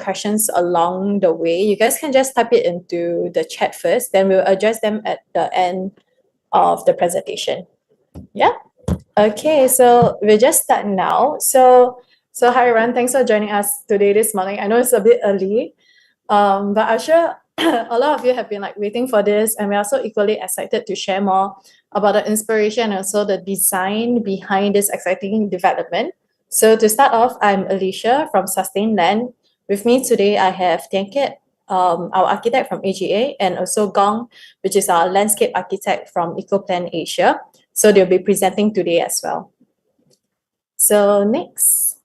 questions along the way, you guys can just type it into the chat first, then we'll address them at the end of the presentation. Yeah. Okay, so we'll just start now. So hi everyone, thanks for joining us today this morning. I know it's a bit early, but I'm sure a lot of you have been waiting for this, and we're also equally excited to share more about the inspiration and also the design behind this exciting development. So to start off, I'm Alicia from Sustain Land. With me today, I have Tian Kiat, our architect from AGA, and also Gong, which is our landscape architect from EcoPlan Asia. So they'll be presenting today as well. So next.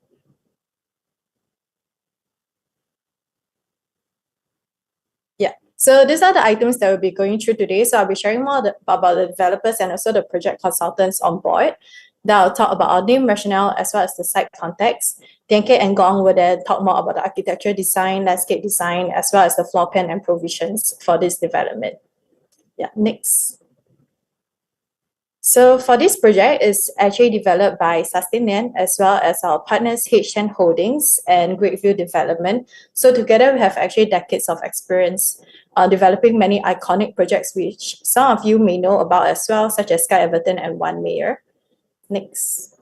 Yeah, so these are the items that we'll be going through today. So I'll be sharing more about the developers and also the project consultants on board. Then I'll talk about our name rationale as well as the site context. Tian Kiat and Gong will then talk more about the architecture design, landscape design, as well as the floor plan and provisions for this development. Yeah, next. So for this project, it's actually developed by Sustain Land as well as our partners H10 Holdings and Greatview Development. So together we have actually decades of experience developing many iconic projects which some of you may know about as well, such as Sky Everton and One Mayor. Next.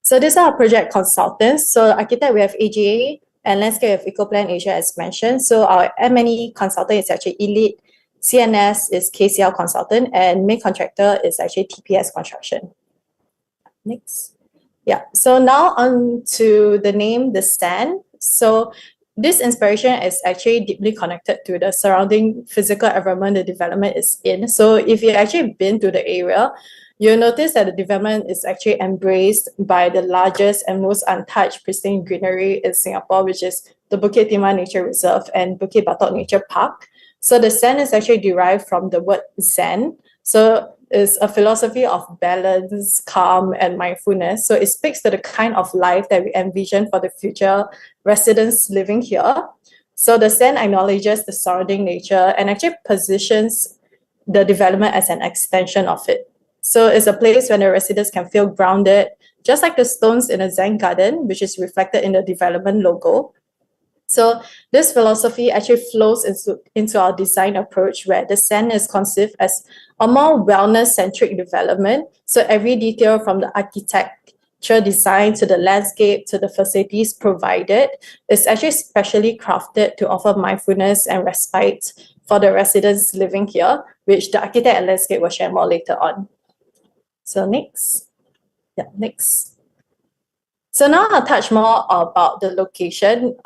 So these are our project consultants. So architect, we have AGA, and landscape of EcoPlan Asia as mentioned. So our M&E consultant is actually Elite, CNS is KCL Consultant, and main contractor is actually TPS Construction. Next. Yeah, so now on to the name, the stand. So this inspiration is actually deeply connected to the surrounding physical environment the development is in. So if you've actually been to the area, you'll notice that the development is actually embraced by the largest and most untouched pristine greenery in Singapore, which is the Bukit Timah Nature Reserve and Bukit Batok Nature Park. So the Zen is actually derived from the word Zen. So it's a philosophy of balance, calm, and mindfulness. So it speaks to the kind of life that we envision for the future residents living here. So the Zen acknowledges the surrounding nature and actually positions the development as an extension of it. So it's a place where the residents can feel grounded, just like the stones in a Zen garden, which is reflected in the development logo. So this philosophy actually flows into our design approach, where the Zen is conceived as a more wellness-centric development. So every detail from the architecture design to the landscape to the facilities provided is actually specially crafted to offer mindfulness and respite for the residents living here, which the architect and landscape will share more later on. So next. Yeah, next. So now I'll touch more about the location.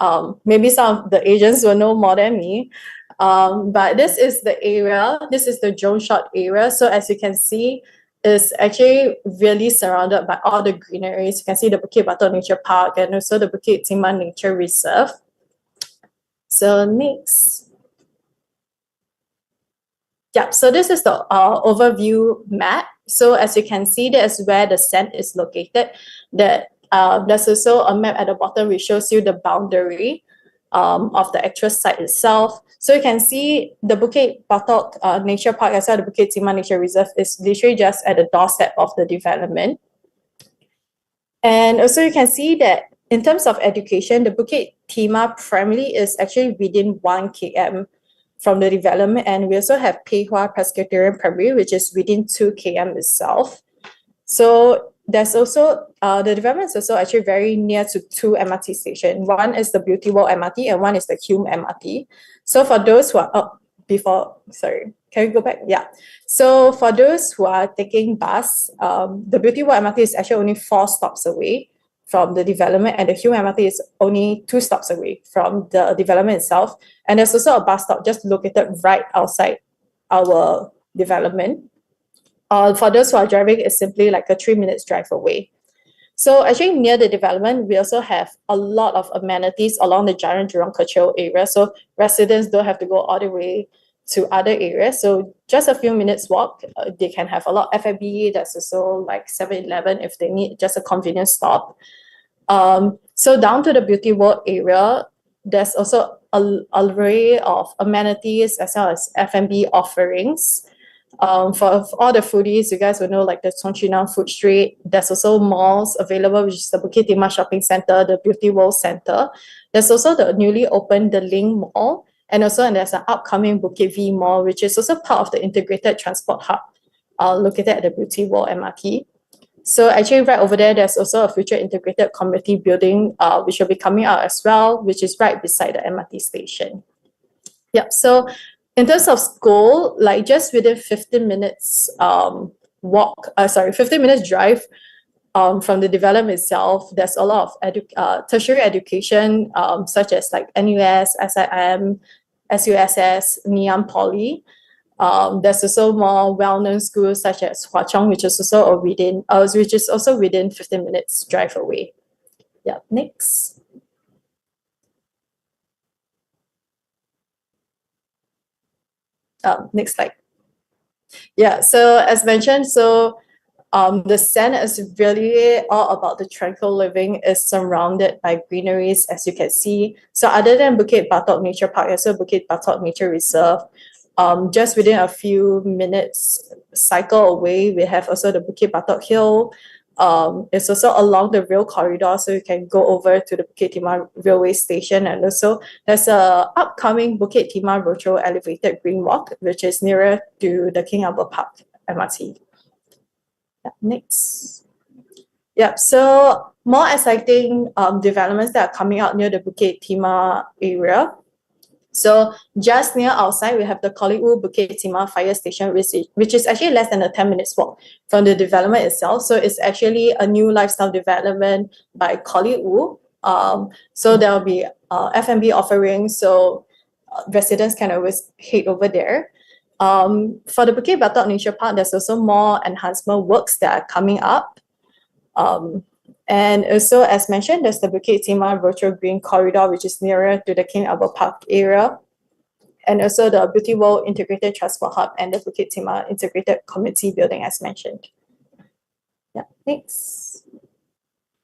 Maybe some of the agents will know more than me. But this is the area. This is the drone shot area. So as you can see, it's actually really surrounded by all the greeneries. You can see the Bukit Batok Nature Park and also the Bukit Timah Nature Reserve. So next. Yeah, so this is the overview map. So as you can see, that's where the sand is located. There's also a map at the bottom which shows you the boundary of the actual site itself. So you can see the Bukit Batok Nature Park as well as the Bukit Timah Nature Reserve is literally just at the doorstep of the development. And also you can see that in terms of education, the Bukit Timah primarily is actually within 1 km from the development, and we also have Pei Hwa Presbyterian Primary, which is within 2 km itself. So there's also, the development is also actually very near to 2 MRT stations. One is the Beauty World MRT and one is the Hume MRT. So for those who are can we go back? Yeah. So for those who are taking bus, the Beauty World MRT is actually only 4 stops away from the development, and the Hume MRT is only 2 stops away from the development itself. And there's also a bus stop just located right outside our development. For those who are driving, it's simply like a 3 minutes drive away. So actually near the development, we also have a lot of amenities along the Jalan Jurong Kechil area. So residents don't have to go all the way to other areas. So just a few minutes walk, they can have a lot of F&B. There's also like 7-Eleven if they need just a convenience stop. So down to the Beauty World area, there's also an array of amenities as well as F&B offerings. For all the foodies, you guys will know like the Cheong Chin Nam Food Street. There's also malls available, which is the Bukit Timah Shopping Centre, the Beauty World Centre. There's also the newly opened The Link Mall, and also there's an upcoming Bukit V Mall, which is also part of the integrated transport hub located at the Beauty World MRT. So actually right over there, there's also a future integrated community building, which will be coming out as well, which is right beside the MRT station. Yep, so in terms of school, like just within 15 minutes 15 minutes drive from the development itself, there's a lot of tertiary education, such as like NUS, SIM, SUSS, Ngee Poly. There's also more well-known schools such as Hwa Chong, which is also within 15 minutes drive away. Yeah, next. Next slide. Yeah, so as mentioned, the Sen is really all about the tranquil living. Is surrounded by greeneries, as you can see. So other than Bukit Batok Nature Park, also Bukit Batok Nature Reserve, just within a few minutes cycle away, we have also the Bukit Batok Hill. It's also along the rail corridor, so you can go over to the Bukit Timah railway station, and also there's a upcoming Bukit Timah Rochor elevated green walk, which is nearer to the King Albert Park MRT. Yeah, next. Yeah, so more exciting developments that are coming out near the Bukit Timah area. So just near outside, we have the Koliwu Bukit Timah Fire Station, which is actually less than a 10 minutes walk from the development itself. So it's actually a new lifestyle development by Koliwu. So there'll be F&B offerings, so residents can always head over there. For the Bukit Batok Nature Park, there's also more enhancement works that are coming up. And also, as mentioned, there's the Bukit Timah Rochor Green Corridor, which is nearer to the King Albert Park area. And also the Beauty World Integrated Transport Hub and the Bukit Timah Integrated Community Building, as mentioned. Yeah, next.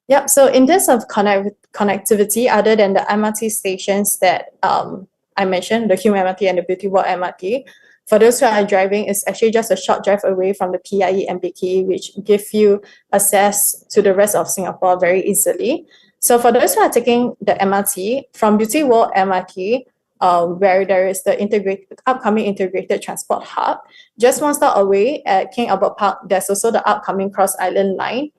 Yep, so in terms of connectivity, other than the MRT stations that I mentioned, the Hume MRT and the Beauty World MRT, for those who are driving, it's actually just a short drive away from the PIE and BKE, which give you access to the rest of Singapore very easily. So for those who are taking the MRT, from Beauty World MRT, where there is the upcoming integrated transport hub, just one stop away at King Albert Park, there's also the upcoming Cross Island Line.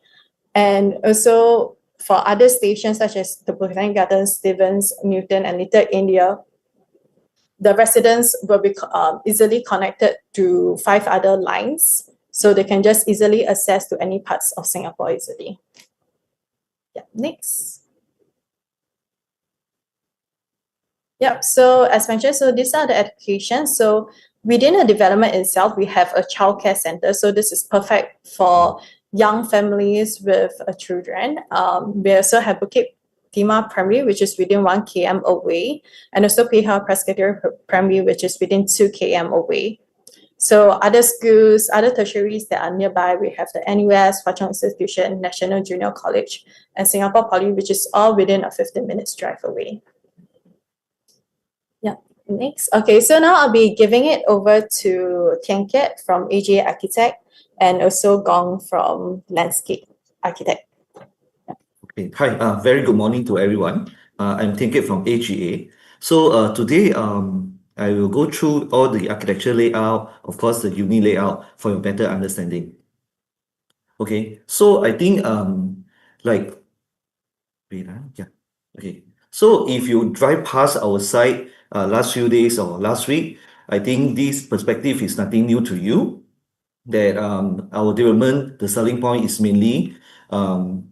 And also for other stations such as the Botanic Gardens, Stevens, Newton, and Little India, the residents will be easily connected to 5 other lines, so they can just easily access to any parts of Singapore easily. Yeah, next. Yeah, so as mentioned, so these are the educations. So within the development itself, we have a childcare center. So this is perfect for young families with children. We also have Bukit Timah Primary, which is within 1 km away, and also Pihal Presbyterian Primary, which is within 2 km away. So other schools, other tertiaries that are nearby, we have the NUS, Hwa Chong Institution, National Junior College, and Singapore Poly, which is all within a 15 minutes drive away. Yeah, next. Okay, so now I'll be giving it over to Tian Kiat from AGA Architect and also Gong from Landscape Architect. Okay. Hi, very good morning to everyone. I'm Tian Kiat from AGA. So today I will go through all the architecture layout, of course the uni layout for your better understanding. Okay, so I think okay. So if you drive past our site last few days or last week, I think this perspective is nothing new to you. That our development, the selling point is mainly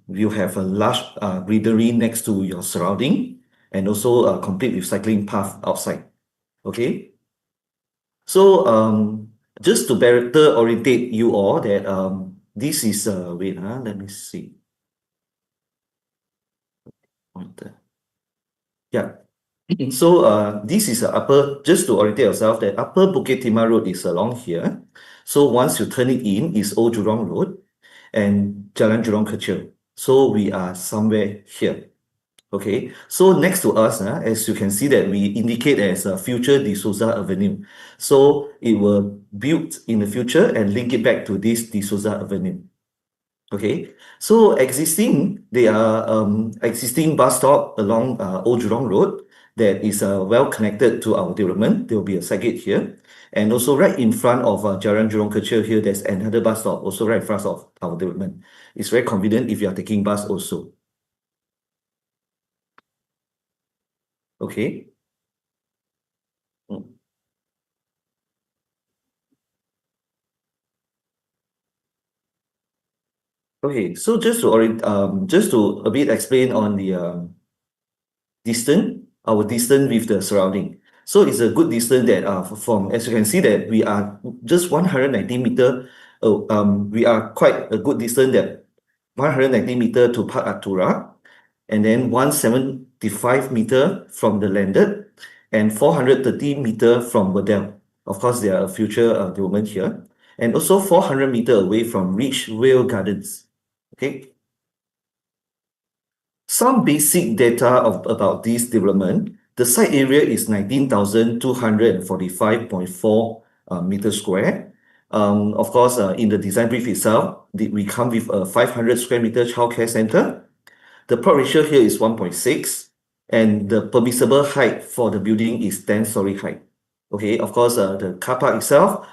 you have a large greenery next to your surrounding and also a complete recycling path outside. Okay. So just to better orientate you all that this is let me see. Yeah. So this is just to orientate yourself that Upper Bukit Timah Road is along here. So once you turn it in, is Old Jurong Road and Jalan Jurong Kechil. So we are somewhere here. Okay, so next to us, as you can see that we indicate as a future De Souza Avenue. So it will build in the future and link it back to this De Souza Avenue. Okay, so there are existing bus stop along Old Jurong Road that is well connected to our development. There will be a side gate here. And also right in front of Jalan Jurong Kecil here, there's another bus stop also right in front of our development. It's very convenient if you are taking bus also. Okay. Mm. Okay, so just to a bit explain on the our distance with the surrounding. So it's a good distance that from, as you can see that we are just 190 meter, we are quite a good distance that 190 meter to Park Atura, and then 175 meter from the landed, and 430 meter from Bedell. Of course, there are future development here, and also 400 meter away from Rich Vale Gardens. Okay. Some basic data about this development. The site area is 19,245.4 meter square. Of course, in the design brief itself, we come with a 500 square meter childcare center. The plot ratio here is 1.6, and the permissible height for the building is 10-story height. Okay, of course, the car park itself,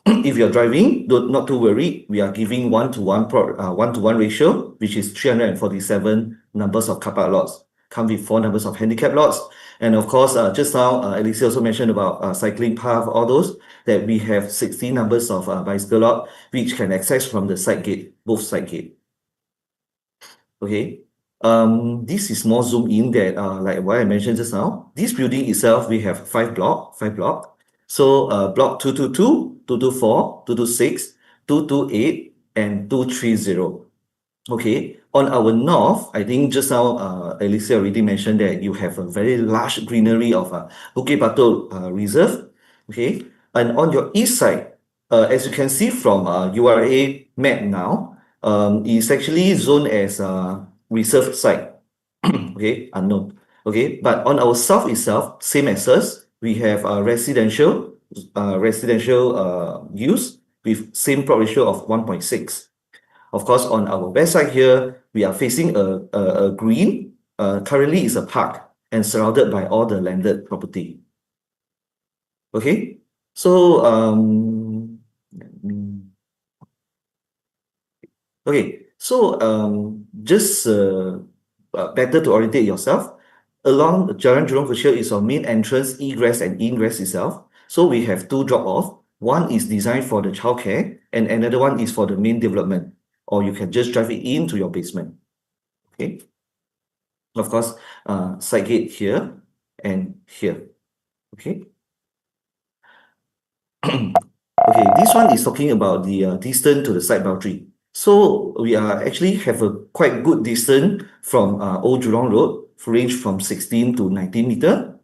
if you're driving, not to worry, we are giving 1-to-1 ratio, which is 347 numbers of car park lots. Come with 4 numbers of handicap lots. And of course, just now, Alicia also mentioned about cycling path, all those, that we have 16 numbers of bicycle lot, which can access from the side gate, both side gate. Okay. This is more zoom in that, like what I mentioned just now. This building itself, we have 5 block. So block 222, 224, 226, 228, and 230. Okay. On our north, I think just now Alicia already mentioned that you have a very large greenery of Bukit Batok Reserve. Okay. And on your east side, as you can see from URA map now, it's actually zoned as a reserve site. Okay, unknown. Okay, but on our south itself, same as us, we have residential use with same plot ratio of 1.6. Of course, on our west side here, we are facing a green. Currently, is a park and surrounded by all the landed property. Okay, so okay, so just better to orientate yourself. Along Jalan Jurong Kecil is our main entrance, egress and ingress itself. So we have 2 drop-off. One is designed for the childcare, and another one is for the main development. Or you can just drive it into your basement. Okay. Of course, side gate here and here. Okay. Okay, this one is talking about the distance to the side boundary. So we are actually have a quite good distance from Old Jurong Road, range from 16 to 19 meter.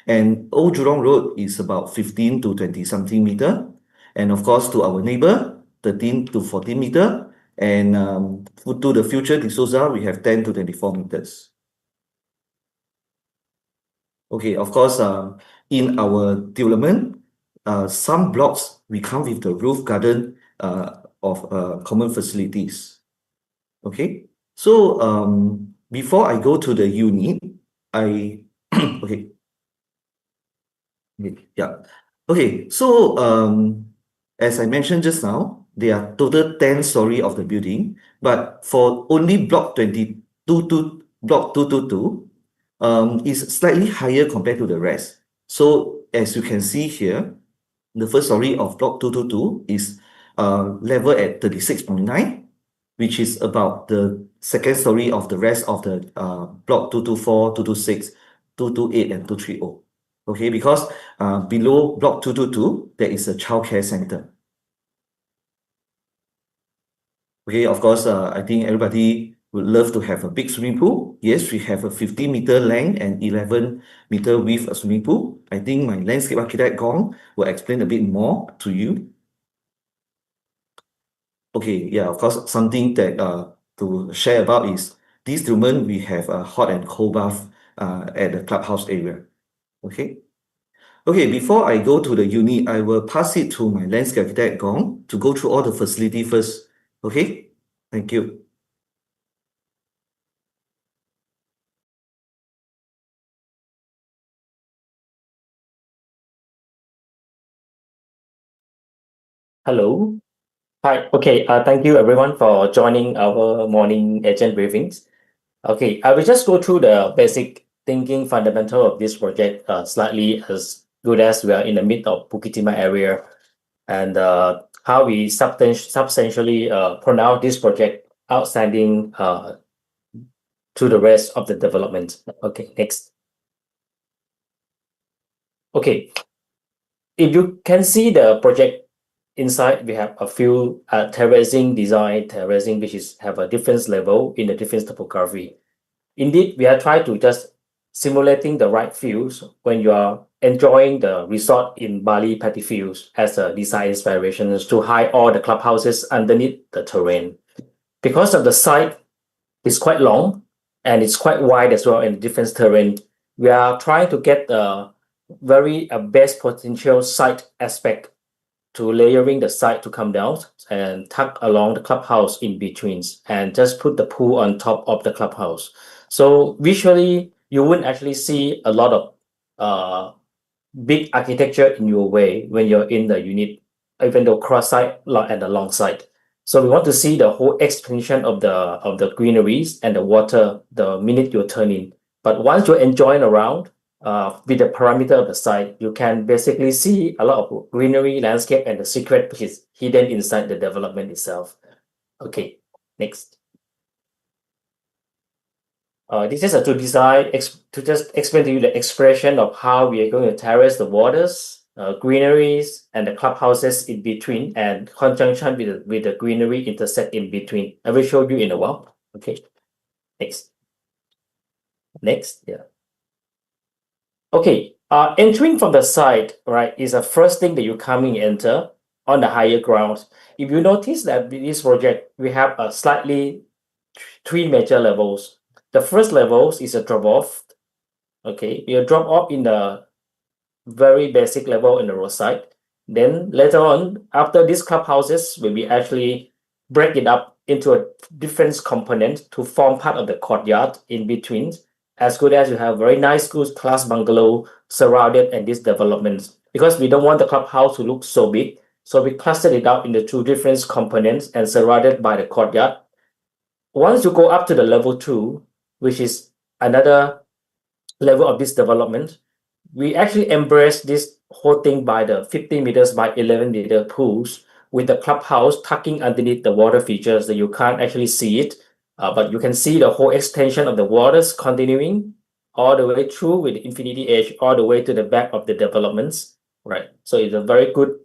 And Old Jurong Road is about 15 to 20 something meter. And of course, to our neighbor, 13 to 14 meter. And to the future De Souza, we have 10 to 24 meters. Okay, of course, in our development, some blocks we come with the roof garden of common facilities. Okay, so before I go to the unit, okay. Yeah. Okay, so as I mentioned just now, there are total 10 story of the building, but for only block 22 to block 222, is slightly higher compared to the rest. So as you can see here, the first story of block 222 is level at 36.9, which is about the second story of the rest of the block 224, 226, 228, and 230. Okay, because below block 222, there is a childcare center. Okay, of course, I think everybody would love to have a big swimming pool. Yes, we have a 50-meter length and 11-meter width swimming pool. I think my landscape architect Gong will explain a bit more to you. Okay, yeah, of course, something that to share about is this development, we have a hot and cold bath at the clubhouse area. Okay. Okay, before I go to the unit, I will pass it to my landscape architect, Gong, to go through all the facility first. Okay? Thank you. Hello. Hi. Okay. Thank you everyone for joining our morning agent briefings. Okay. I will just go through the basic thinking fundamental of this project slightly as good as we are in the mid of Bukit Timah area and how we substantially pronounce this project outstanding to the rest of the development. Okay. Next. Okay. If you can see the project inside, we have a few terracing which is have a different level in the different topography. Indeed, we are trying to just simulating the right views when you are enjoying the resort in Bali Paddy Fields as a design inspiration to hide all the clubhouses underneath the terrain. Because of the site is quite long and it's quite wide as well in different terrain, we are trying to get the very best potential site aspect to layering the site to come down and tuck along the clubhouse in between and just put the pool on top of the clubhouse. So visually, you wouldn't actually see a lot of big architecture in your way when you're in the unit, even though cross site and the long side. So we want to see the whole expansion of the greeneries and the water the minute you're turning. But once you're enjoying around, with the parameter of the site, you can basically see a lot of greenery, landscape, and the secret which is hidden inside the development itself. Okay, next. This is to design to just explain to you the expression of how we are going to terrace the waters, greeneries, and the clubhouses in between, and conjunction with the greenery intersect in between. I will show you in a while. Okay, next. Next, yeah. Okay, entering from the side, right, is the first thing that you coming enter on the higher grounds. If you notice that with this project, we have a slightly three major levels. The first levels is a drop off. Okay, you drop off in the very basic level in the roadside. Then later on, after these clubhouses, will be actually break it up into a different component to form part of the courtyard in between. As good as you have very nice good class bungalow surrounded in these developments, because we don't want the clubhouse to look so big. So we clustered it out into two different components and surrounded by the courtyard. Once you go up to the level 2, which is another level of this development, we actually embrace this whole thing by the 50 meters by 11 meter pools with the clubhouse tucking underneath the water features that you can't actually see it, but you can see the whole extension of the waters continuing all the way through with the infinity edge all the way to the back of the developments, right? So it's a very good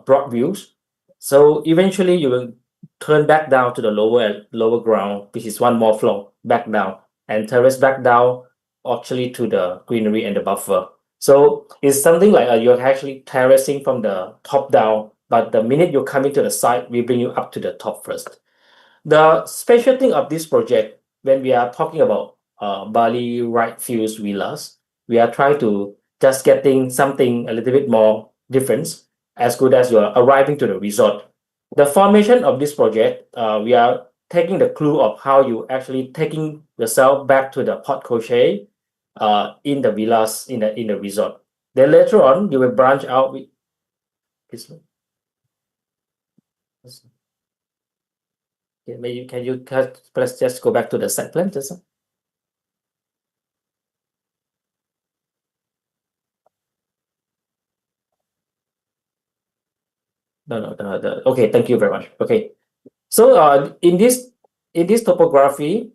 broad views. So eventually you will turn back down to the lower ground, which is one more floor back down, and terrace back down actually to the greenery and the buffer. So it's something like you're actually terracing from the top down, but the minute you come into the site, we bring you up to the top first. The special thing of this project, when we are talking about Bali Right Fields Villas, we are trying to just getting something a little bit more different as good as you're arriving to the resort. The formation of this project, we are taking the clue of how you actually taking yourself back to the Port Crochet in the villas in the resort. Then later on, you will branch out with this one. Okay, maybe can you let's just go back to the site plan, just no the okay, thank you very much. Okay, so in this topography,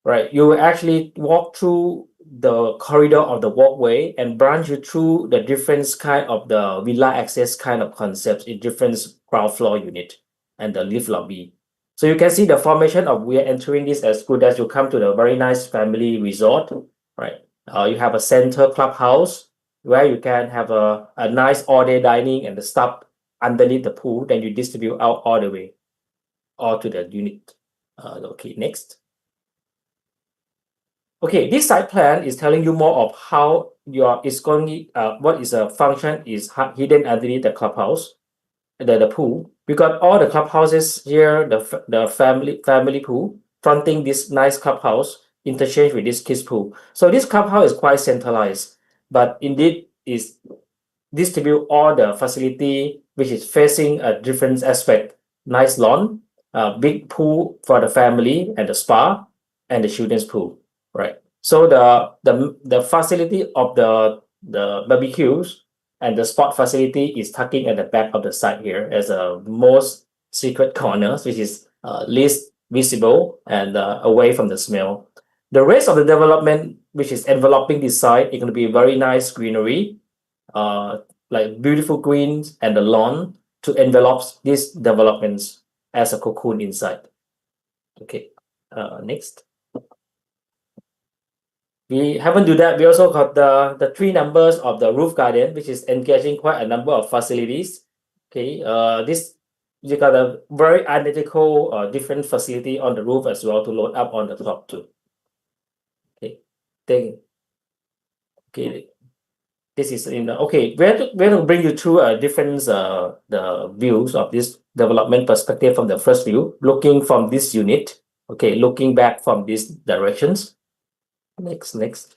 right, you will actually walk through the corridor of the walkway and branch you through the different kind of the villa access kind of concepts in different ground floor unit and the lift lobby. So you can see the formation of we are entering this as good as you come to the very nice family resort, right? You have a center clubhouse where you can have a nice all-day dining and the stop underneath the pool. Then you distribute out all the way, all to the unit. Okay, next. Okay, this site plan is telling you more of how it's going. What is a function is hidden underneath the clubhouse, the pool. We got all the clubhouses here. The family pool fronting this nice clubhouse interchange with this kids pool. So this clubhouse is quite centralized, but indeed is distribute all the facility which is facing a different aspect. Nice lawn, big pool for the family and the spa and the children's pool, right? So the facility of the barbecues and the sport facility is tucking at the back of the site here as a most secret corners, which is least visible and away from the smell. The rest of the development, which is enveloping this site, is going to be very nice greenery, like beautiful greens and the lawn to envelop these developments as a cocoon inside. Okay, next. We haven't do that. We also got the three numbers of the roof garden, which is engaging quite a number of facilities. Okay, this you got a very identical different facility on the roof as well to load up on the top too. Okay, then okay. This is in okay. We're to bring you through different the views of this development perspective from the first view, looking from this unit. Okay, looking back from these directions. Next.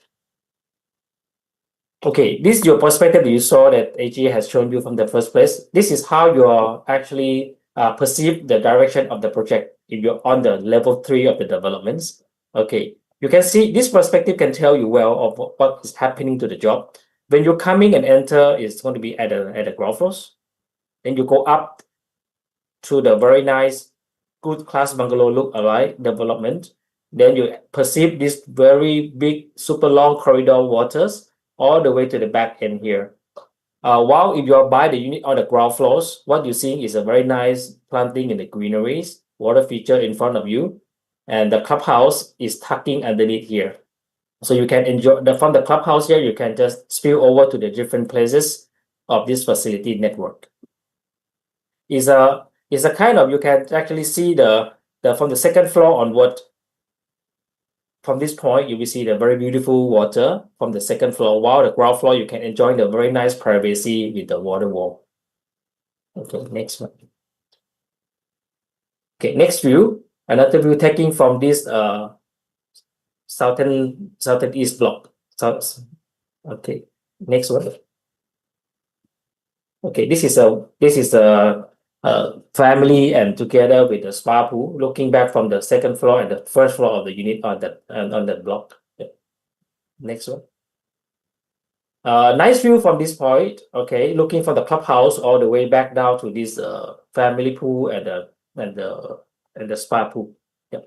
Okay, this is your perspective you saw that AG has shown you from the first place. This is how you are actually perceive the direction of the project if you're on the level 3 of the developments. Okay, you can see this perspective can tell you well of what is happening to the job. When you come in and enter, it's going to be at the ground floors. Then you go up to the very nice, good class bungalow look-alike development. Then you perceive this very big, super long corridor waters all the way to the back end here. While if you're by the unit on the ground floors, what you're seeing is a very nice planting in the greeneries, water feature in front of you, and the clubhouse is tucking underneath here. So you can enjoy from the clubhouse here, you can just spill over to the different places of this facility network. Is a kind of, you can actually see the from the second floor onward. From this point, you will see the very beautiful water from the second floor, while the ground floor, you can enjoy the very nice privacy with the water wall. Okay, next one. Okay, next view, another view taking from this southeast block. Okay, next one. Okay, this is a family and together with the spa pool, looking back from the second floor and the first floor of the unit on that block. Yeah. Next one. Nice view from this point. Okay, looking from the clubhouse all the way back down to this family pool and the spa pool. Yeah.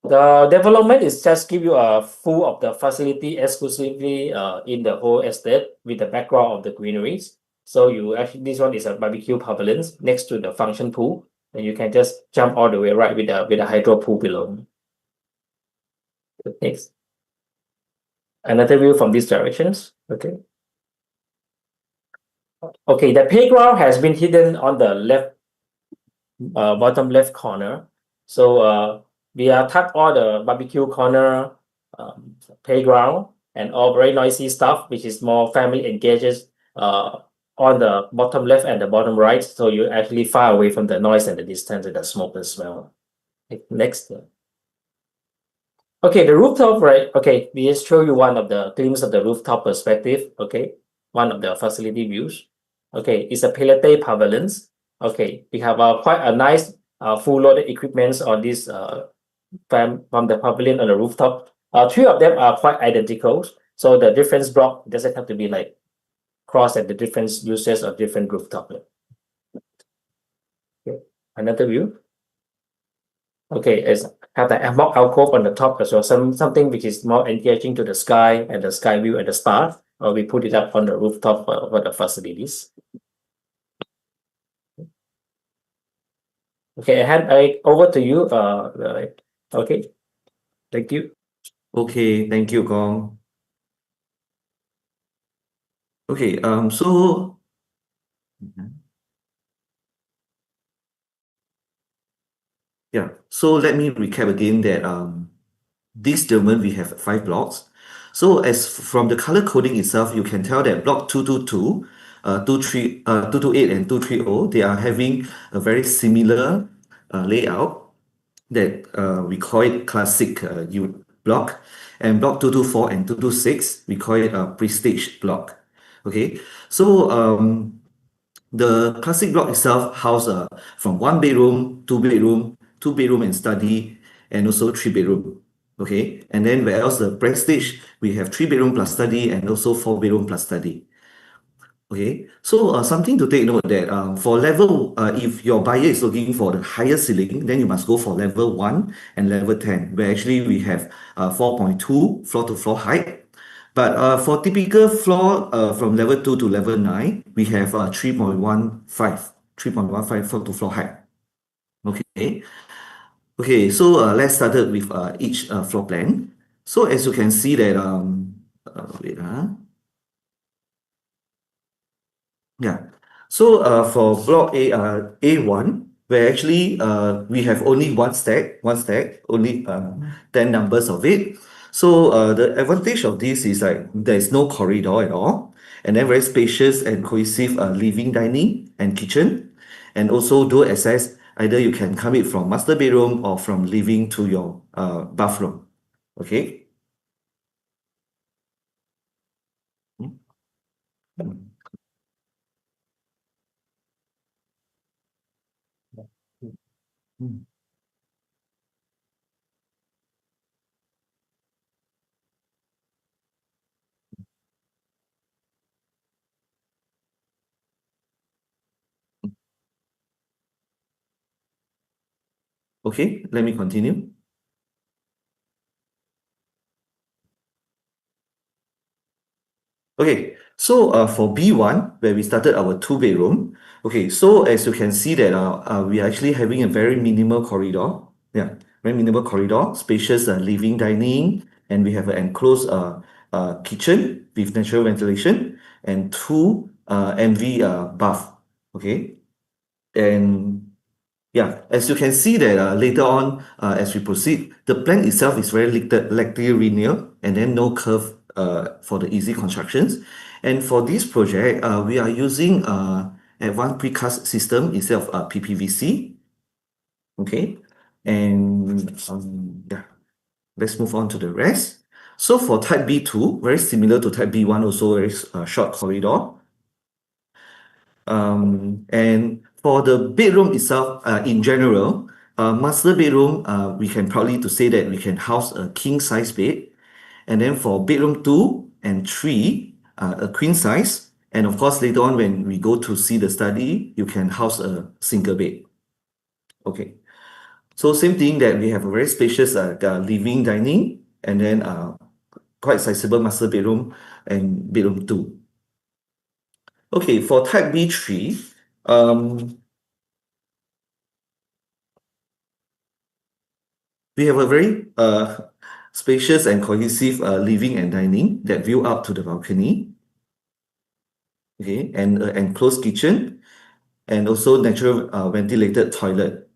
The development is just give you a full of the facility exclusively in the whole estate with the background of the greeneries. So you actually, this one is a barbecue pavilion next to the function pool, and you can just jump all the way right with the hydro pool below. Next. Another view from these directions. Okay. Okay, the playground has been hidden on the left, bottom left corner. So we have tucked all the barbecue corner, playground, and all very noisy stuff, which is more family engages on the bottom left and the bottom right. So you're actually far away from the noise and the distance and the smoke and smell. Next. Okay, the rooftop, right? Okay, we just show you one of the glimpse of the rooftop perspective. Okay, one of the facility views. Okay, it's a Pilate pavilions. Okay, we have quite a nice full loaded equipments on this from the pavilion on the rooftop. Three of them are quite identical. So the difference block doesn't have to be like cross at the different uses of different rooftop. Okay, another view. Okay, it's have the mock alcove on the top as well. Something which is more engaging to the sky and the sky view and the stars. We put it up on the rooftop for the facilities. Okay, I hand over to you. Okay, thank you. Okay, thank you, Gong. Okay, so Yeah. So let me recap again that this development we have 5 blocks. So as from the color coding itself, you can tell that block 222, 228 and 230, they are having a very similar layout that we call it classic U block, and block 224 and 226 we call it a prestige block. Okay, so the classic block itself house from 1 bedroom, 2 bedroom, 2 bedroom and study, and also 3 bedroom. Okay, and then where else the prestige we have 3 bedroom plus study and also 4 bedroom plus study. Okay, so something to take note that for level, if your buyer is looking for the higher ceiling, then you must go for level 1 and level 10, where actually we have 4.2 floor to floor height. But for typical floor from level 2 to level 9, we have 3.15 floor to floor height. Okay, okay, so let's start with each floor plan. So as you can see that, wait, yeah. So for block A1, where actually we have only one stack, only 10 numbers of it. So the advantage of this is like there is no corridor at all, and then very spacious and cohesive living, dining, and kitchen, and also dual access. Either you can come in from master bedroom or from living to your bathroom. Okay. Mm. Okay, let me continue. Okay, so for B1, where we started our 2 bedroom, okay, so as you can see that we are actually having a very minimal corridor. Yeah, very minimal corridor, spacious living, dining, and we have an enclosed kitchen with natural ventilation and 2 MV bath. Okay, and yeah, as you can see that later on, as we proceed, the plan itself is very rectilinear and then no curve for the easy constructions. And for this project, we are using advanced precast system instead of PPVC. Okay, and yeah, let's move on to the rest. So for type B2, very similar to type B1, also very short corridor. And for the bedroom itself, in general, master bedroom, we can proudly to say that we can house a king size bed. And then for bedroom 2 and 3, a queen size. And of course, later on, when we go to see the study, you can house a single bed. Okay. So same thing that we have a very spacious living, dining, and then quite sizable master bedroom and bedroom 2. Okay, for type B3, we have a very spacious and cohesive living and dining that view up to the balcony. Okay, and enclosed kitchen and also natural ventilated toilet.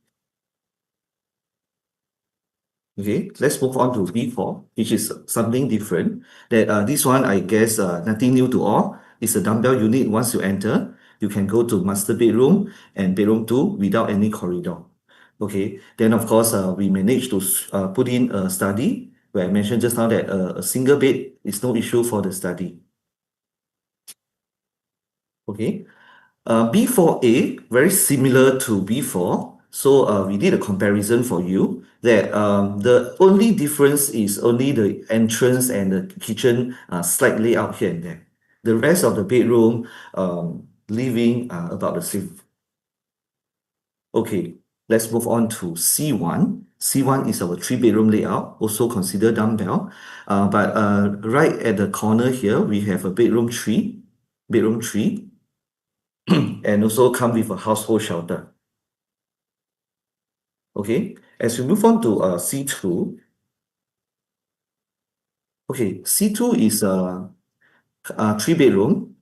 Okay, let's move on to B4, which is something different. That this one, I guess, nothing new to all. It's a dumbbell unit. Once you enter, you can go to master bedroom and bedroom 2 without any corridor. Okay, then of course, we managed to put in a study where I mentioned just now that a single bed is no issue for the study. Okay, B4A, very similar to B4. So we did a comparison for you that the only difference is only the entrance and the kitchen slightly out here and there. The rest of the bedroom, living about the same. Okay, let's move on to C1. C1 is our 3 bedroom layout, also consider dumbbell. But right at the corner here, we have a bedroom 3, and also come with a household shelter. Okay, as we move on to C2, okay, C2 is a 3 bedroom,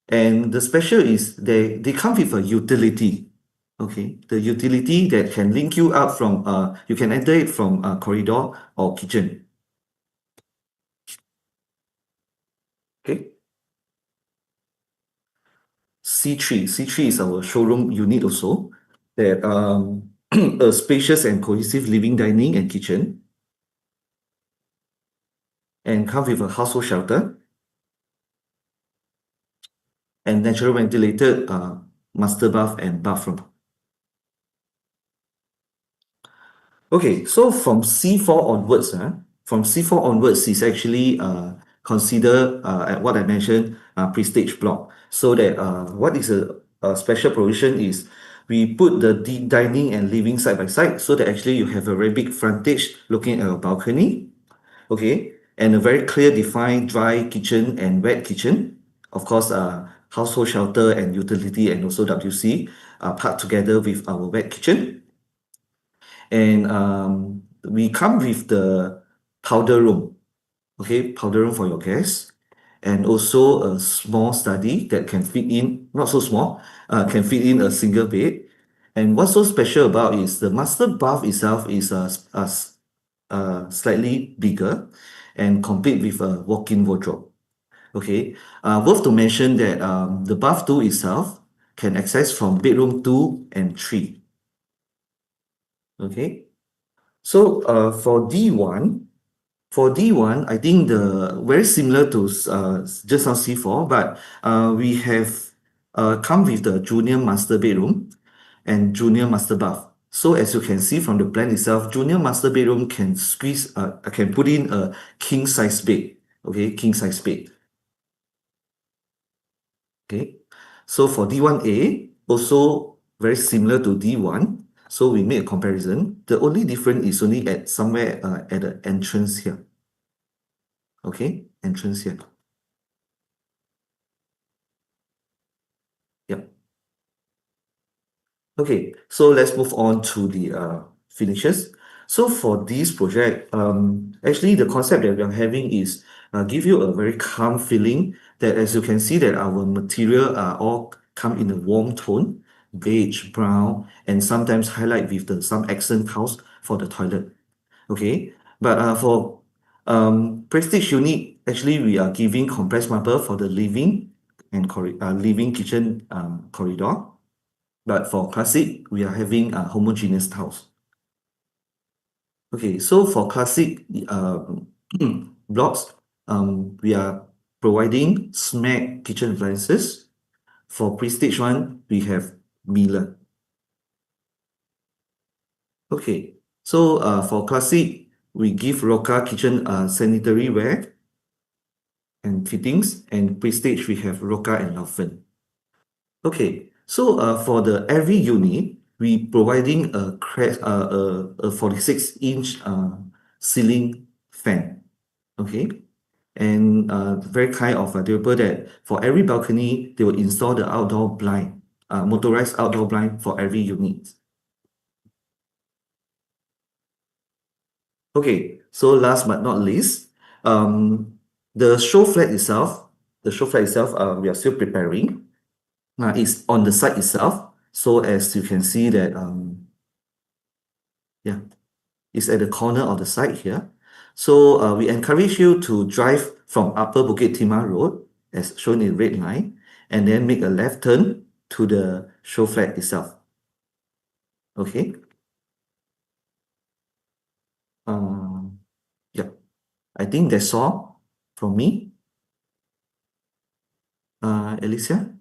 and the special is they come with a utility. Okay, the utility that can link you up from, you can enter it from corridor or kitchen. Okay. C3 is our showroom unit also, that a spacious and cohesive living, dining, and kitchen, and come with a household shelter and natural ventilated master bath and bathroom. Okay, so from C4 onwards, is actually consider at what I mentioned, prestige block. So that what is a special provision is we put the dining and living side by side, so that actually you have a very big frontage looking at a balcony, okay, and a very clear defined dry kitchen and wet kitchen. Of course, household shelter and utility and also WC are part together with our wet kitchen. And we come with the powder room, okay, powder room for your guests, and also a small study that can fit in, not so small, can fit in a single bed. And what's so special about is the master bath itself is slightly bigger and complete with a walk-in wardrobe. Okay, worth to mention that the bath 2 itself can access from bedroom 2 and 3. Okay, so for D1, I think the very similar to just now C4, but we have come with the junior master bedroom and junior master bath. So as you can see from the plan itself, junior master bedroom can can put in a king size bed. Okay, king size bed. Okay, so for D1A, also very similar to D1. So we make a comparison. The only difference is only at somewhere at the entrance here. Okay, entrance here. Yep. Okay, so let's move on to the finishes. So for this project, actually the concept that we are having is give you a very calm feeling, that as you can see that our material are all come in a warm tone, beige, brown, and sometimes highlight with some accent tiles for the toilet. Okay, but for Prestige unit, actually we are giving compressed marble for the living and living kitchen corridor. But for classic, we are having homogeneous tiles. Okay, so for classic blocks, we are providing SMAC kitchen appliances. For Prestige one, we have Miele. Okay, so for classic, we give Roca kitchen sanitary ware and fittings, and Prestige we have Roca and Laufen. Okay, so for the every unit, we providing a 46-inch ceiling fan. Okay, and very kind of a developer that for every balcony they will install the outdoor blind, motorized outdoor blind for every unit. Okay, so last but not least, the show flat itself, we are still preparing. It's on the site itself. So as you can see that, yeah, it's at the corner of the site here. So we encourage you to drive from Upper Bukit Timah Road, as shown in red line, and then make a left turn to the show flat itself. Okay. Yeah, I think that's all from me. Alicia?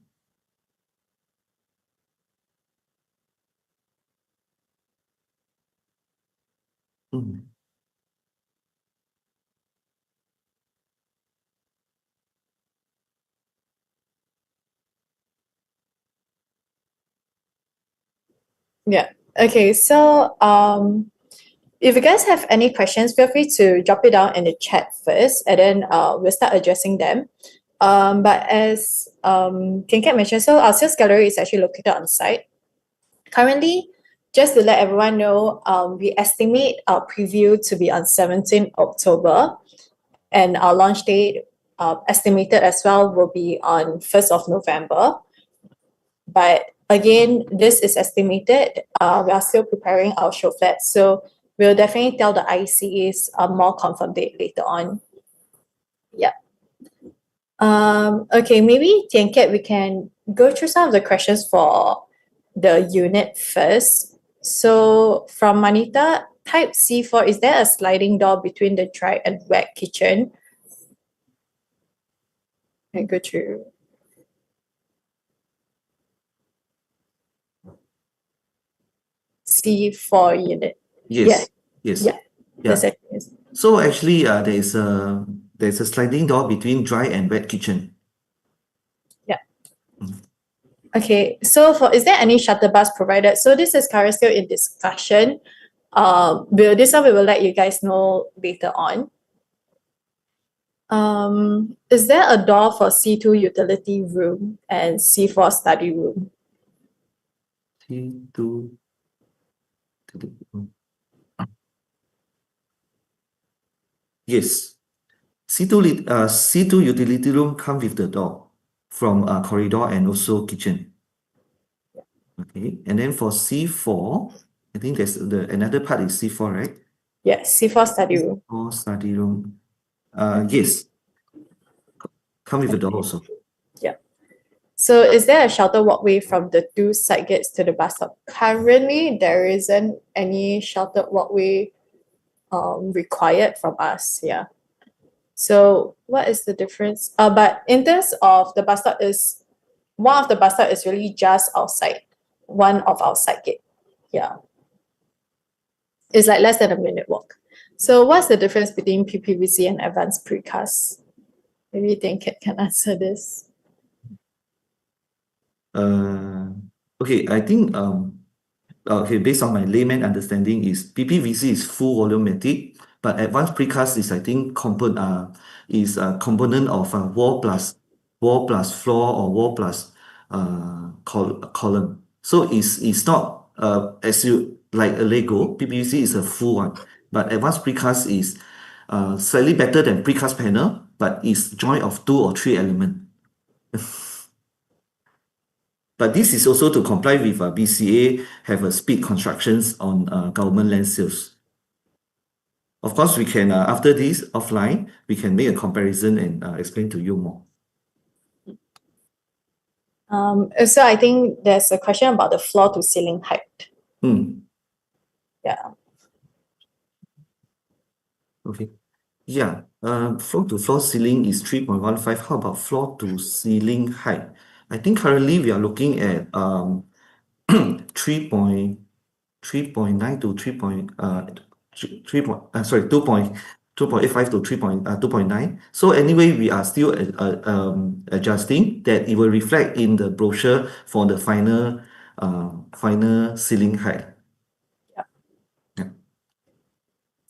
Mm. Yeah. Okay. So, if you guys have any questions, feel free to drop it down in the chat first, and then we'll start addressing them. But as King Kat mentioned, so our sales gallery is actually located on site. Currently, just to let everyone know, we estimate our preview to be on 17th October, and our launch date estimated as well will be on 1st of November. But again, this is estimated. We are still preparing our show flat, so we'll definitely tell the ICAs a more confirmed date later on. Yeah. Okay, maybe Tian Kiat, we can go through some of the questions for the unit first. So from Manita, type C4, is there a sliding door between the dry and wet kitchen? I go through. C4 unit. Yes. Yes. Yeah. Yeah. That's it. Yes. So actually, there's a sliding door between dry and wet kitchen. Okay, so is there any shuttle bus provided? So this is currently still in discussion. This one we will let you guys know later on. Is there a door for C2 utility room and C4 study room? C2. Yes. C2 utility room come with the door from corridor and also kitchen. Okay, and then for C4, I think there's another part is C4, right? Yes, C4 study room. C4 study room. Yes. Come with the door also. So is there a shelter walkway from the two side gates to the bus stop? Currently, there isn't any sheltered walkway required from us. Yeah. So what is the difference? But in terms of the bus stop is one of the bus stop is really just outside, one of our side gate. Yeah. It's like less than a minute walk. So what's the difference between PPVC and advanced precast? Maybe Tian Kiat can answer this. Okay, I think okay, based on my layman understanding is PPVC is full volumetric, but advanced precast is I think is a component of wall plus floor or wall plus column. So it's not as you like a Lego. PPVC is a full one, but advanced precast is slightly better than precast panel, but it's joint of 2 or 3 elements. But this is also to comply with BCA have a speed constructions on government land sales. Of course, we can after this offline, we can make a comparison and explain to you more. So I think there's a question about the floor to ceiling height. Yeah. Okay. Yeah. Floor to floor ceiling is 3.15. How about floor to ceiling height? I think currently we are looking at 3.9 to 2.85 to 2.9. So anyway, we are still adjusting that it will reflect in the brochure for the final ceiling height.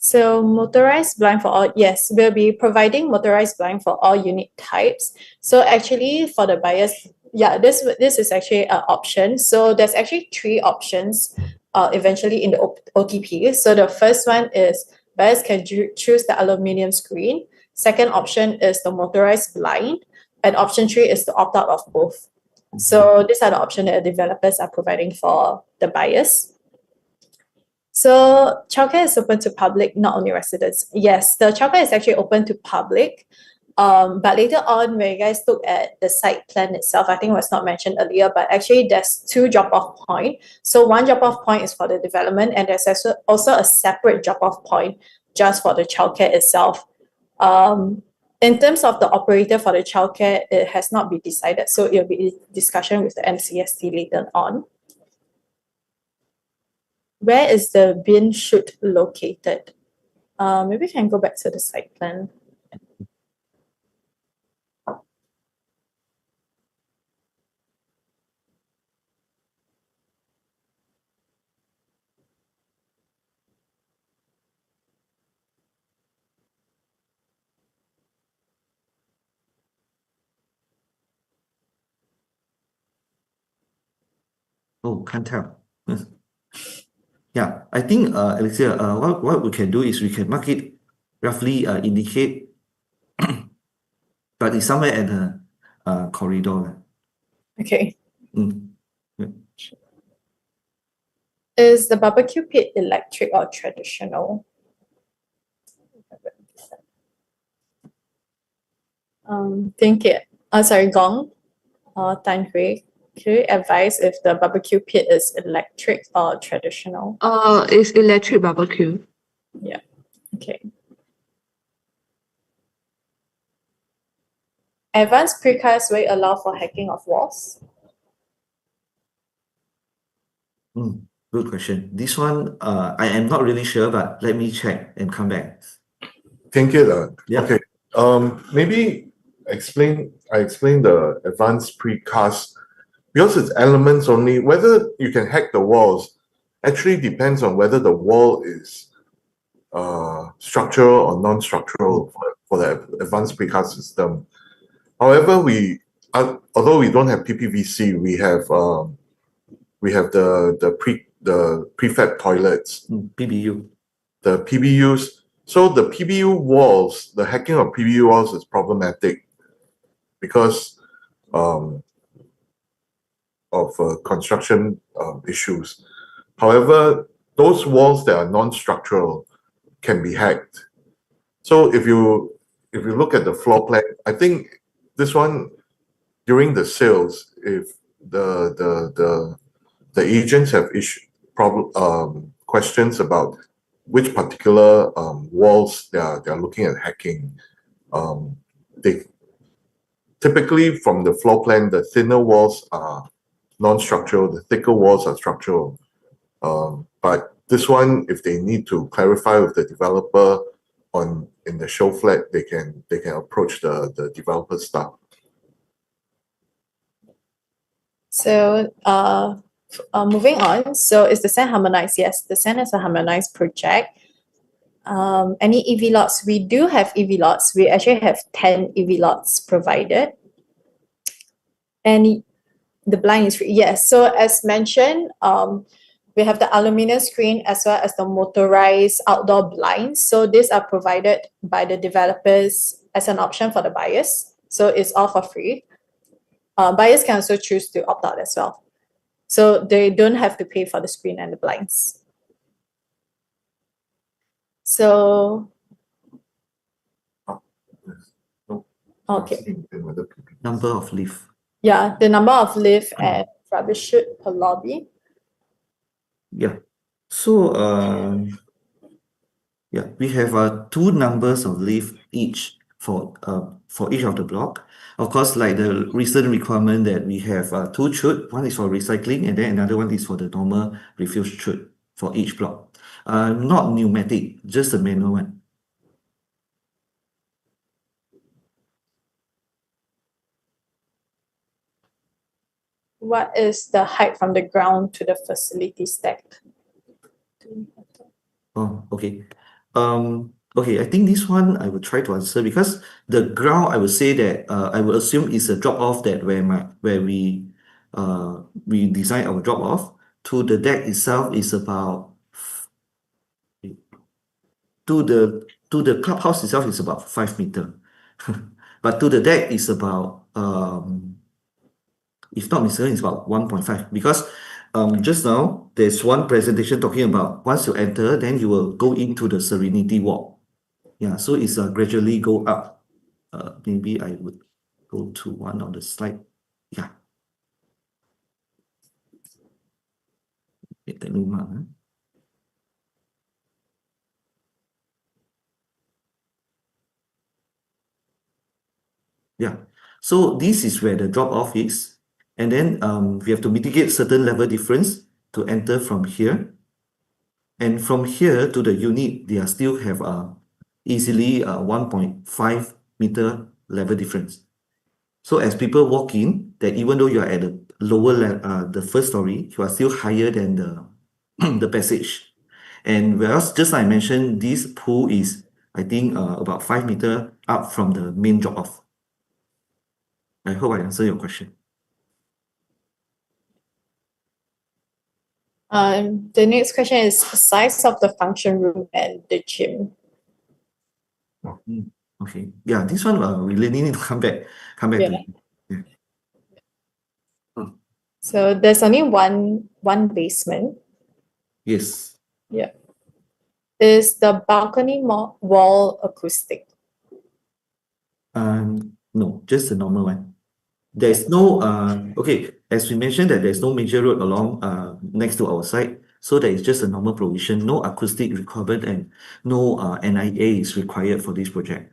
So motorized blind for all, yes, we'll be providing motorized blind for all unit types. So actually for the buyers, yeah, this is actually an option. So there's actually 3 options eventually in the OTP. So the first one is buyers can choose the aluminum screen. Second option is the motorized blind. And option 3 is to opt out of both. So these are the options that the developers are providing for the buyers. So childcare is open to public, not only residents. Yes, the childcare is actually open to public. But later on, when you guys look at the site plan itself, I think it was not mentioned earlier, but actually there's 2 drop-off points. So one drop-off point is for the development, and there's also a separate drop-off point just for the childcare itself. In terms of the operator for the childcare, it has not been decided. So it'll be a discussion with the MCST later on. Where is the bin chute located? Maybe we can go back to the site plan. Oh, can't tell. Yeah, I think Alexia, what we can do is we can mark it roughly indicate, but it's somewhere at the corridor. Okay. Mm. Is the barbecue pit electric or traditional? Think it. Sorry, Gong or Tan Hui. Can you advise if the barbecue pit is electric or traditional? It's electric barbecue. Okay. Advanced precast will allow for hacking of walls. Good question. This one, I am not really sure, but let me check and come back. Thank you. Yeah. Okay. Maybe I explain the advanced precast because it's elements only. Whether you can hack the walls actually depends on whether the wall is structural or non-structural for the advanced precast system. However, although we don't have PPVC, we have the prefab toilets. PBU. The PBUs. So the PBU walls, the hacking of PBU walls is problematic because of construction issues. However, those walls that are non-structural can be hacked. So if you look at the floor plan, I think this one during the sales, if the agents have questions about which particular walls they are looking at hacking. They typically from the floor plan, the thinner walls are non-structural, the thicker walls are structural. But this one, if they need to clarify with the developer in the show flat, they can approach the developer staff. So moving on, so is the SAN harmonized? Yes, the SAN is a harmonized project. Any EV lots? We do have EV lots. We actually have 10 EV lots provided. And the blind is free. Yes, so as mentioned, we have the aluminum screen as well as the motorized outdoor blinds. So these are provided by the developers as an option for the buyers. So it's all for free. Buyers can also choose to opt out as well. So they don't have to pay for the screen and the blinds. So, okay. Number of lift. Yeah, the number of lift and rubbish chute per lobby. Yeah. So, yeah, we have 2 numbers of lift each for each of the block. Of course, like the recent requirement that we have 2 chute. One is for recycling, and then another one is for the normal refuse chute for each block. Not pneumatic, just the manual one. What is the height from the ground to the facility stack? Oh, okay. Okay, I think this one I will try to answer because the ground I would say that I will assume is a drop off that where we design our drop off to the deck itself is about to the clubhouse itself is about 5 meters. But to the deck is about if not mistaken, it's about 1.5 because just now there's one presentation talking about once you enter, then you will go into the Serenity Walk. Yeah, so it's gradually go up. Maybe I would go to one on the slide. Yeah. Let me mark. Yeah. So this is where the drop off is. And then we have to mitigate certain level difference to enter from here. And from here to the unit, they still have easily 1.5 meter level difference. So as people walk in, that even though you are at the lower the first story, you are still higher than the passage. And whereas just like I mentioned, this pool is I think about 5 meter up from the main drop off. I hope I answered your question. The next question is size of the function room and the gym. Okay. Yeah, this one we really need to come back Yeah. to. Yeah. So there's only one basement. Yes. Is the balcony wall acoustic? No, just the normal one. There's no okay, as we mentioned that there's no major road along next to our site, so there is just a normal provision, no acoustic requirement and no NIA is required for this project.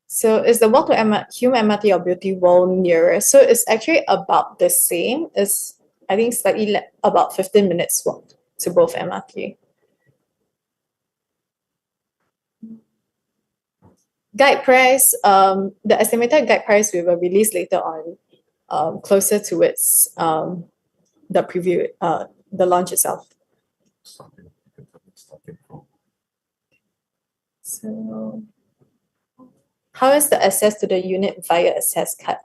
So is the walk to Hume MRT or Beauty Wall nearer? So it's actually about the same. It's, I think, slightly about 15 minutes walk to both MRT. Guide price, the estimated guide price we will release later on, closer towards the preview, the launch itself. Starting from So how is the access to the unit via access card?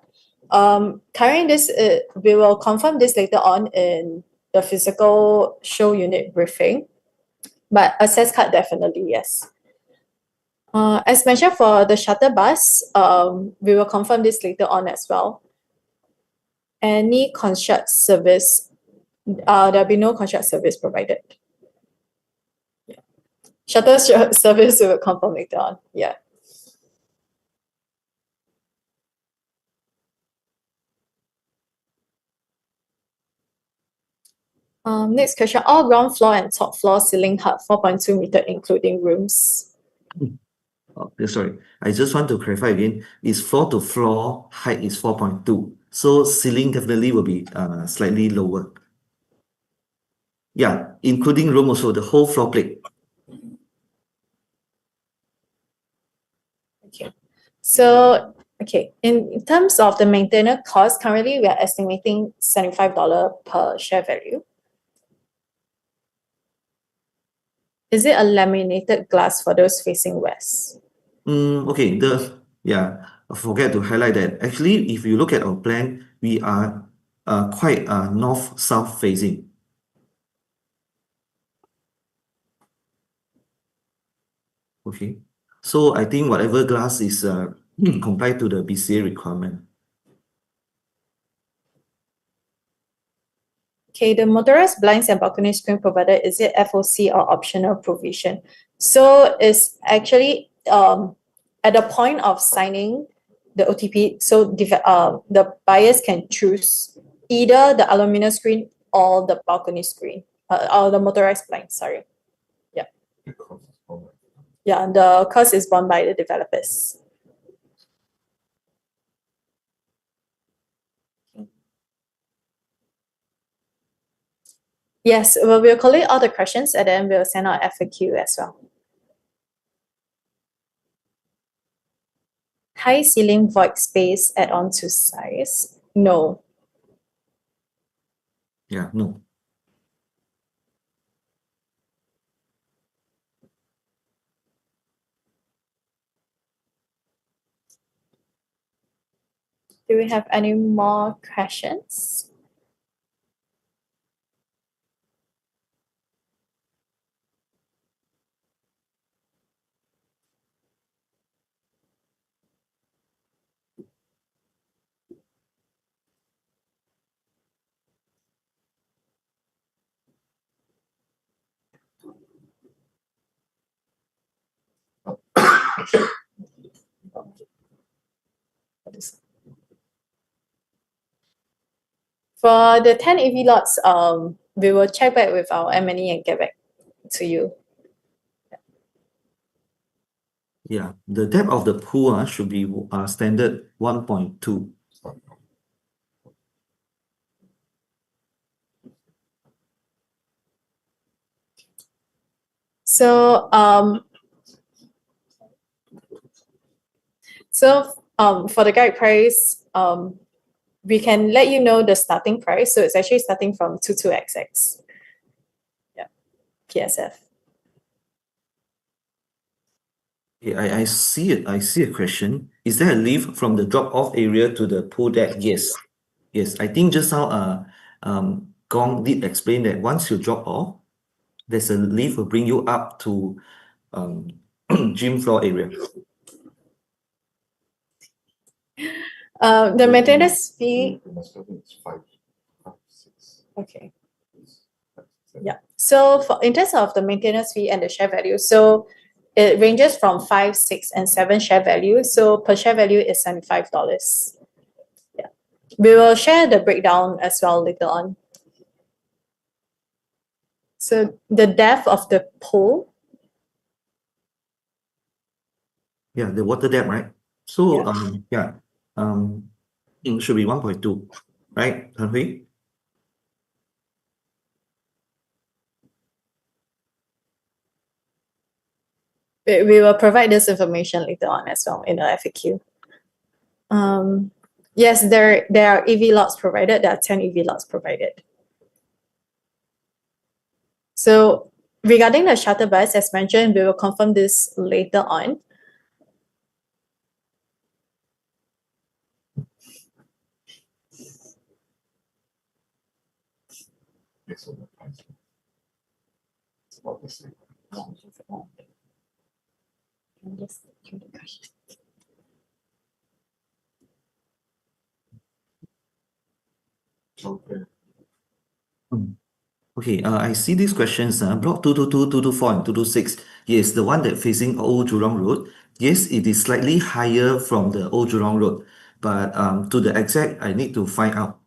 Currently this, we will confirm this later on in the physical show unit briefing, but access card definitely, yes. As mentioned for the shuttle bus, we will confirm this later on as well. Any concierge service, there'll be no concierge service provided. Yeah. Shuttle service we will confirm later on, yeah. Next question, all ground floor and top floor ceiling height 4.2 meter including rooms. Sorry, I just want to clarify again, is floor to floor height is 4.2, so ceiling definitely will be slightly lower. Yeah, including room also, the whole floor plate. Okay, so in terms of the maintenance cost, currently we are estimating $75 per share value. Is it a laminated glass for those facing west? Okay, I forget to highlight that. Actually, if you look at our plan, we are quite north-south facing. Okay, so I think whatever glass is complied to the BCA requirement. Okay, the motorized blinds and balcony screen provided, is it FOC or optional provision? So it's actually at the point of signing the OTP, so the buyers can choose either the aluminum screen or the balcony screen, or the motorized blind, sorry. because it's all like Yeah, the cost is borne by the developers. Yes, well, we'll collect all the questions and then we'll send out FAQ as well. High ceiling void space add-on to size? No. Yeah, no. Do we have any more questions? For the 10 AV lots, we will check back with our M&E and get back to you. Yeah, the depth of the pool should be standard 1.2. So for the guide price, we can let you know the starting price. So it's actually starting from 22XX. Yeah, PSF. Yeah, I see it. I see a question. Is there a lift from the drop-off area to the pool deck? Yes. Yes, I think just now Gong did explain that once you drop off, there's a lift will bring you up to gym floor area. The maintenance fee, the master is 5, 6. Okay. Yeah. So in terms of the maintenance fee and the share value, so it ranges from 5, 6, and 7 share value. So per share value is $75. Yeah. We will share the breakdown as well later on. So the depth of the pool. Yeah, the water depth, right? So, Yeah. it should be 1.2, right, Tan Hui? We will provide this information later on as well in the FAQ. Yes, there are EV lots provided. There are 10 EV lots provided. So regarding the shuttle bus, as mentioned, we will confirm this later on. Based on the price. It's about the same. Childcare. Okay, I see these questions, block 222, 224, and 226. Yes, the one that facing Old Jurong Road. Yes, it is slightly higher from the Old Jurong Road, but to the exact, I need to find out.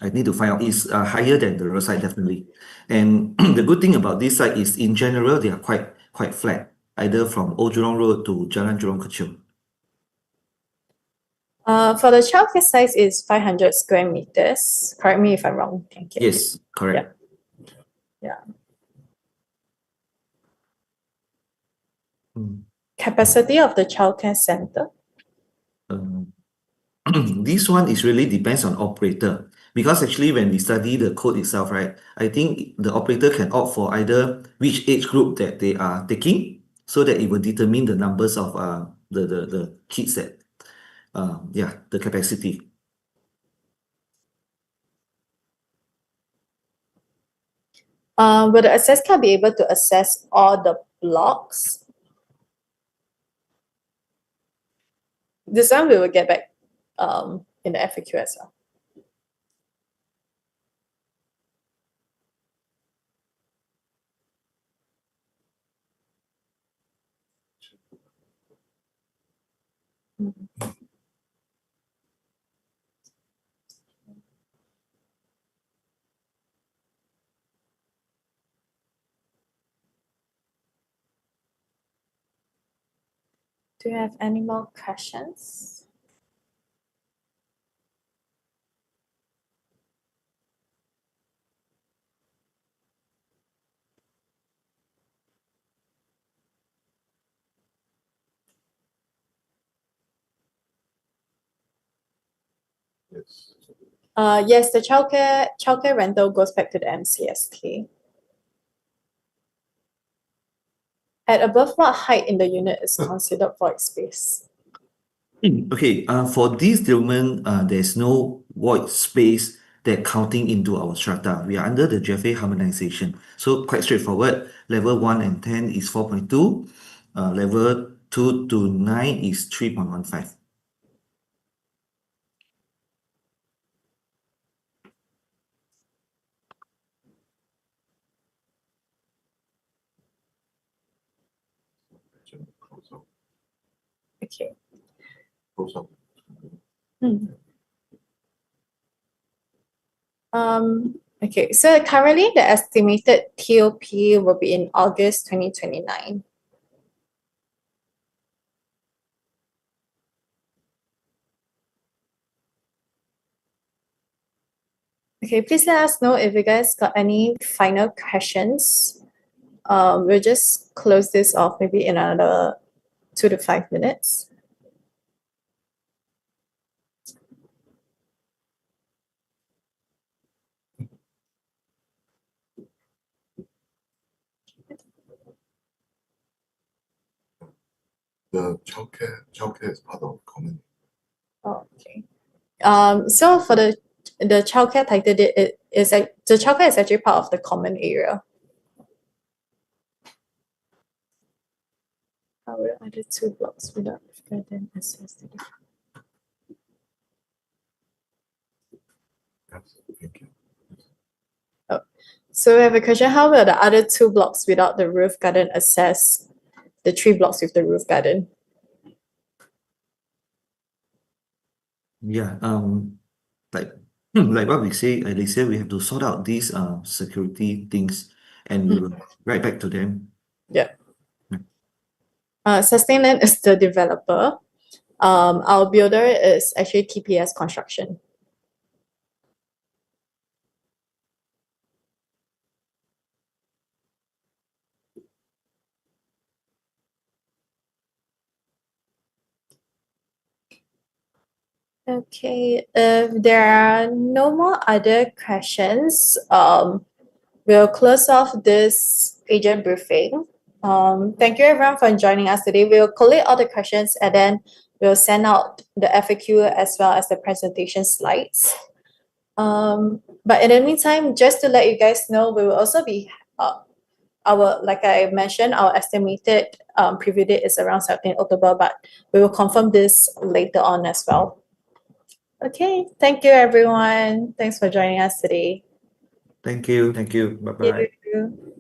It's higher than the roadside, definitely. And the good thing about this site is, in general, they are quite flat, either from Old Jurong Road to Jalan Jurong Kechil. For the childcare size is 500 square meters. Correct me if I'm wrong. Thank you. Yes, correct. Yeah. Mm. Capacity of the childcare center. This one is really depends on operator, because actually when we study the code itself, right, I think the operator can opt for either which age group that they are taking, so that it will determine the numbers of the kids that the capacity. Will the access card be able to access all the blocks? This one we will get back in the FAQ as well. Do you have any more questions? Yes. Yes, the childcare rental goes back to the MCSK. At above what height in the unit is considered void space? Okay, for this development, there's no void space that counting into our strata. We are under the GFA harmonization. So quite straightforward. Level 1 and 10 is 4.2. Level 2 to 9 is 3.15. Close up. Okay. Close up. Okay, so currently the estimated TOP will be in August 2029. Okay, please let us know if you guys got any final questions. We'll just close this off maybe in another 2 to 5 minutes. The childcare is part of common. Oh, okay. So for the childcare title, the childcare is actually part of the common area. I will add 2 blocks without further access to the Yes, thank you. So we have a question, how will the other 2 blocks without the roof garden access the 3 blocks with the roof garden? Yeah, like like what we say, Alicia, we have to sort out these security things and we will write back to them. Sustainland is the developer. Our builder is actually TPS Construction. Okay, if there are no more other questions, we'll close off this agent briefing. Thank you everyone for joining us today. We'll collate all the questions and then we'll send out the FAQ as well as the presentation slides. But in the meantime, just to let you guys know, we will also be like I mentioned, our estimated preview date is around 17 October, but we will confirm this later on as well. Okay, thank you everyone. Thanks for joining us today. Thank you. Bye-bye. Thank you.